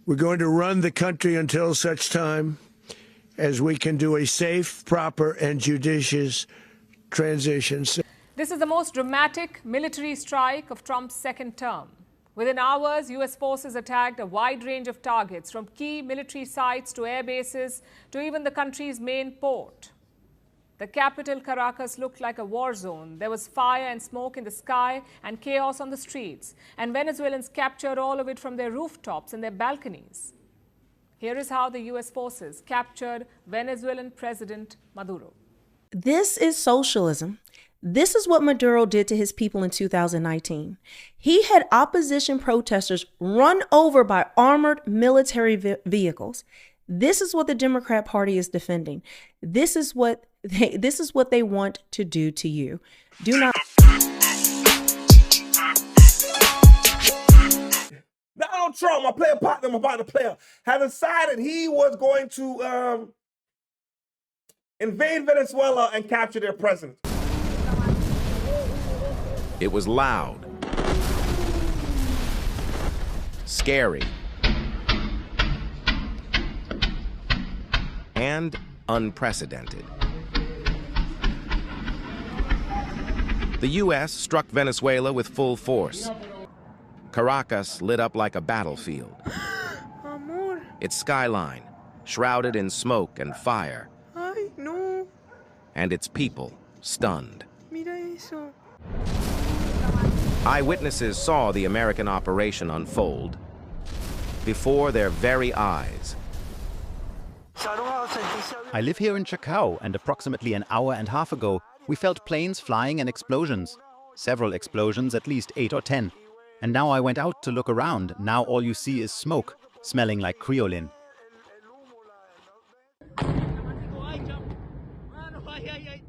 We're going to run the country until such time as we can do a safe, proper, and judicious transition. This is the most dramatic military strike of Trump's second term. Within hours, U.S. forces attacked a wide range of targets, from key military sites to air bases to even the country's main port. The capital, Caracas, looked like a war zone. There was fire and smoke in the sky and chaos on the streets. And Venezuelans captured all of it from their rooftops and their balconies. Here is how the U.S. forces captured Venezuelan President Maduro. This is socialism. This is what Maduro did to his people in 2019. He had opposition protesters run over by armored military vehicles. This is what the Democrat Party is defending. This is what they want to do to you. Do not. Donald Trump, my player partner, my partner player, had decided he was going to invade Venezuela and capture their president. It was loud, scary, and unprecedented. The U.S. struck Venezuela with full force. Caracas lit up like a battlefield. Its skyline shrouded in smoke and fire. And its people stunned. Eyewitnesses saw the American operation unfold before their very eyes. I live here in Chacao, and approximately an hour and a half ago, we felt planes flying and explosions. Several explosions, at least 8 or 10. And now I went out to look around. Now all you see is smoke, smelling like creolin.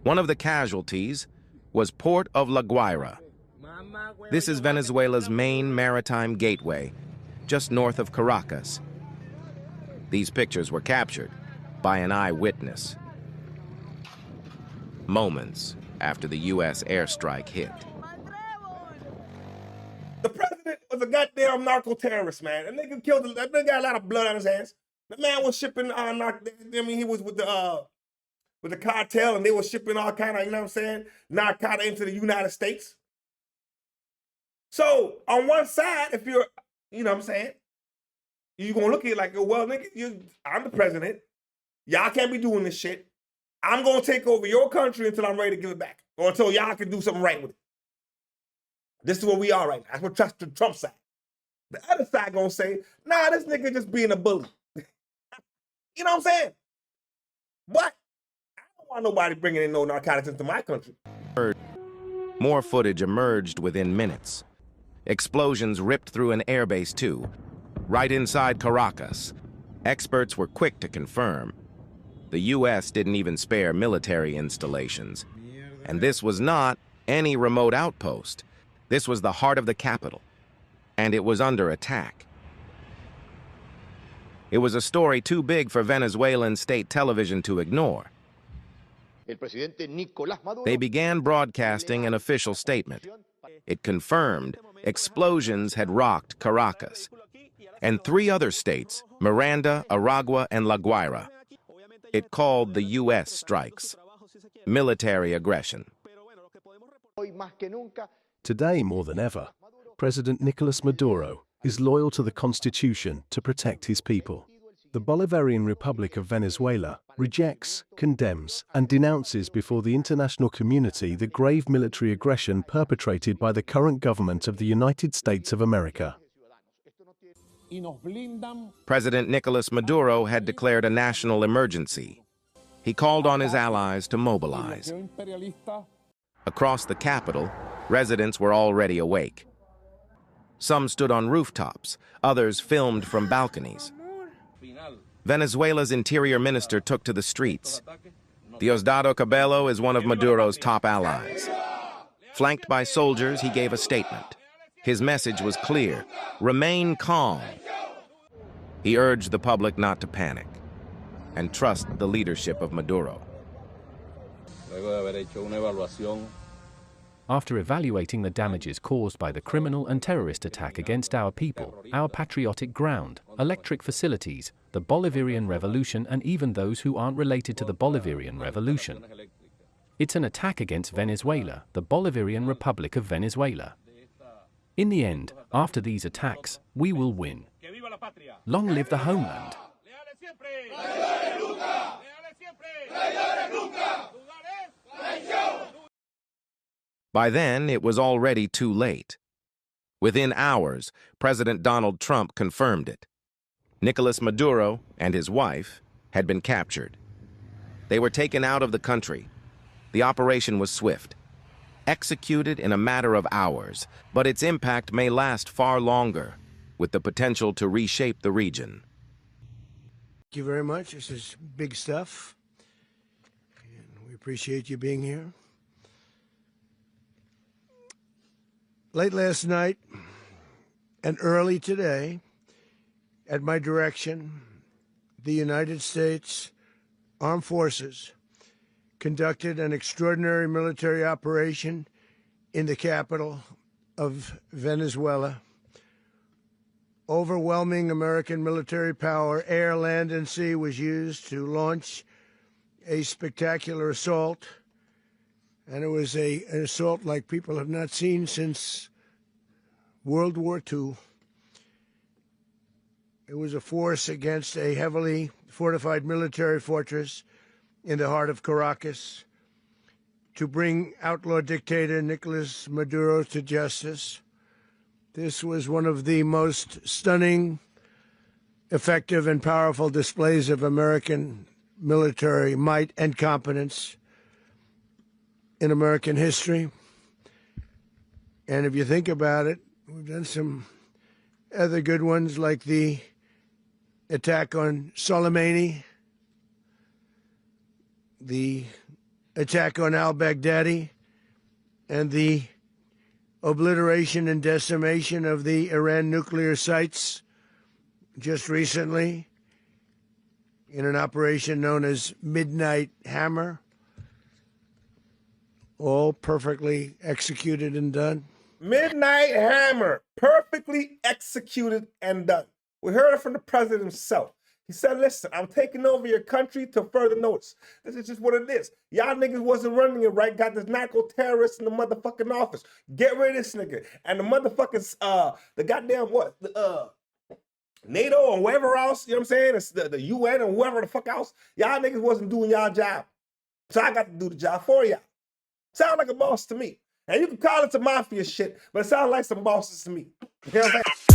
One of the casualties was Port of La Guaira. This is Venezuela's main maritime gateway, just north of Caracas. These pictures were captured by an eyewitness moments after the U.S. airstrike hit. The president was a goddamn narco-terrorist, man. That nigga killed, that nigga got a lot of blood on his hands. The man was shipping, he was with the cartel, and they were shipping all kind of, you know what I'm saying, narcotics into the United States. So, on one side, if you're, you know what I'm saying, you're going to look at it like, well, nigga, I'm the president. Y'all can't be doing this shit. I'm going to take over your country until I'm ready to give it back, or until y'all can do something right with it. This is where we are right now. That's what the Trump side. The other side going to say, nah, this nigga just being a bully. You know what I'm saying? But I don't want nobody bringing in no narcotics into my country. More footage emerged within minutes. Explosions ripped through an airbase too, right inside Caracas. Experts were quick to confirm. The U.S. didn't even spare military installations. And this was not any remote outpost. This was the heart of the capital, and it was under attack. It was a story too big for Venezuelan state television to ignore. They began broadcasting an official statement. It confirmed explosions had rocked Caracas, and 3 other states, Miranda, Aragua, and La Guaira. It called the U.S. strikes military aggression. Today, more than ever, President Nicolás Maduro is loyal to the Constitution to protect his people. The Bolivarian Republic of Venezuela rejects, condemns, and denounces before the international community the grave military aggression perpetrated by the current government of the United States of America. President Nicolás Maduro had declared a national emergency. He called on his allies to mobilize. Across the capital, residents were already awake. Some stood on rooftops, others filmed from balconies. Venezuela's interior minister took to the streets. Diosdado Cabello is one of Maduro's top allies. Flanked by soldiers, he gave a statement. His message was clear: remain calm. He urged the public not to panic and trust the after evaluating the damages caused by the criminal and terrorist attack against our people, our patriotic ground, electric facilities, the Bolivarian Revolution, and even those who aren't related to the Bolivarian Revolution. It's an attack against Venezuela, the Bolivarian Republic of Venezuela. In the end, after these attacks, we will win. Long live the homeland. By then, it was already too late. Within hours, President Donald Trump confirmed it. Nicolás Maduro and his wife had been captured. They were taken out of the country. The operation was swift, executed in a matter of hours, but its impact may last far longer, with the potential to reshape the region. Thank you very much. This is big stuff, and we appreciate you being here. Late last night and early today, at my direction, the United States Armed Forces conducted an extraordinary military operation in the capital of Venezuela. Overwhelming American military power, air, land, and sea, was used to launch a spectacular assault. And it was an assault like people have not seen since World War II. It was a force against a heavily fortified military fortress in the heart of Caracas to bring outlaw dictator Nicolás Maduro to justice. This was one of the most stunning, effective, and powerful displays of American military might and competence in American history. And if you think about it, we've done some other good ones, like the attack on Soleimani, the attack on al-Baghdadi, and the obliteration and decimation of the Iran nuclear sites just recently in an operation known as Midnight Hammer. All perfectly executed and done. Midnight Hammer, perfectly executed and done. We heard it from the president himself. He said, listen, I'm taking over your country to further notice. This is just what it is. Y'all niggas wasn't running it right. Got this narco-terrorist in the motherfucking office. Get rid of this nigga. And the motherfuckers, the goddamn what? NATO or whoever else, you know what I'm saying? It's the UN or whoever the fuck else. Y'all niggas wasn't doing y'all job. So I got to do the job for y'all. Sound like a boss to me. And you can call it some mafia shit, but it sounds like some bosses to me. You know what I'm saying?